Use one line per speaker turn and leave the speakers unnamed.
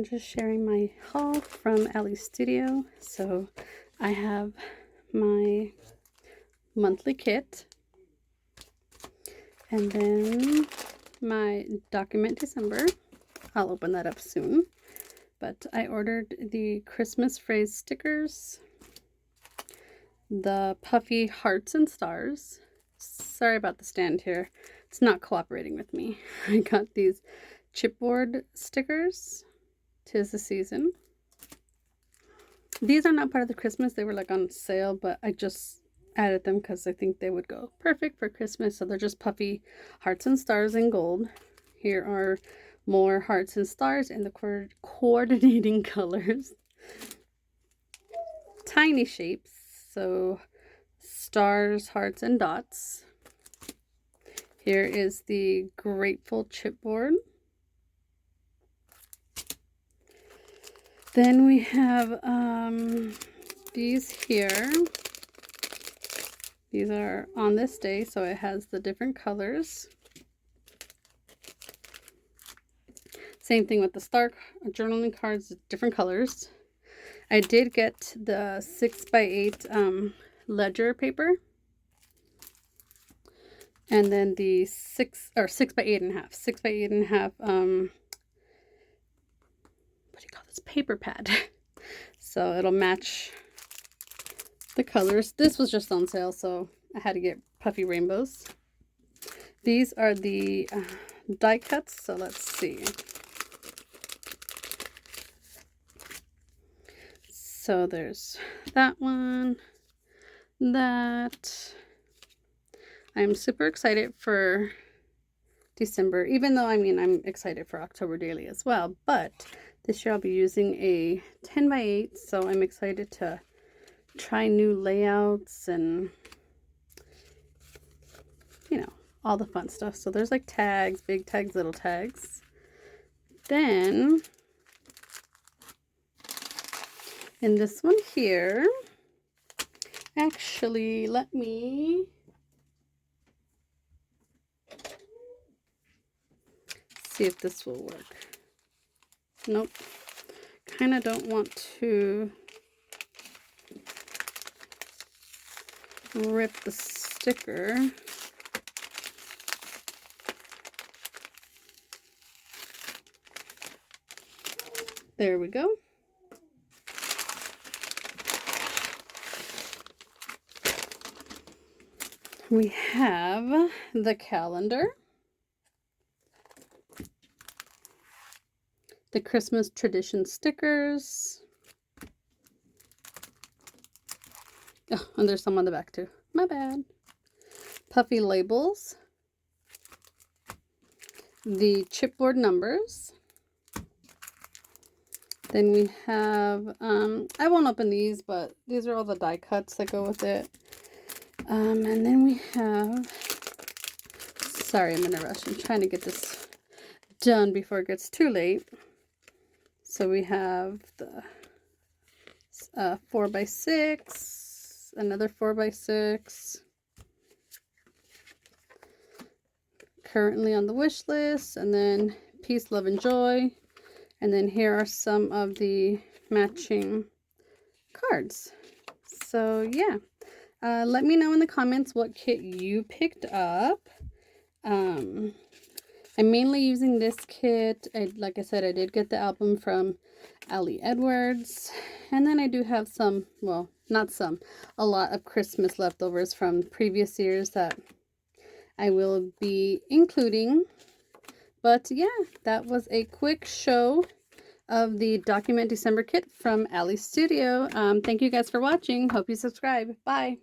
and just sharing my haul from Elle's studio. So I have my monthly kit, and then my document December. I'll open that up soon. But I ordered the Christmas phrase stickers, the puffy hearts and stars. Sorry about the stand here. It's not cooperating with me. I got these chipboard stickers. 'Tis the season. These are not part of the Christmas. They were like on sale, but I just added them because I think they would go perfect for Christmas. So they're just puffy hearts and stars in gold. Here are more hearts and stars in the coordinating colors. Tiny shapes, so stars, hearts, and dots. Here is the grateful chipboard. Then we have these here. These are on this day, so it has the different colors. Same thing with the star journaling cards, different colors. I did get the 6x8 ledger paper. And then the 6x8.5. 6x8.5 what do you call this? Paper pad. So it'll match the colors. This was just on sale, so I had to get puffy rainbows. These are the die cuts, so let's see. So there's that one, that. I'm super excited for December, even though, I mean, I'm excited for October daily as well. But this year I'll be using a 10x8, so I'm excited to try new layouts and, you know, all the fun stuff. So there's like tags, big tags, little tags. Then in this one here, actually, let me see if this will work. Nope. Kind of don't want to rip the sticker. There we go. We have the calendar, the Christmas tradition stickers. Oh, and there's some on the back too. My bad. Puffy labels, the chipboard numbers. Then we have, I won't open these, but these are all the die cuts that go with it. And then we have, sorry, I'm in a rush. I'm trying to get this done before it gets too late. So we have the 4x6, another 4x6, currently on the wish list, and then peace, love, and joy. And then here are some of the matching cards. So yeah. Let me know in the comments what kit you picked up. I'm mainly using this kit. Like I said, I did get the album from Elle Edwards. And then I do have some, well, not some, a lot of Christmas leftovers from previous years that I will be including. But yeah, that was a quick show of the Document December kit from Elle's studio. Thank you guys for watching. Hope you subscribe. Bye.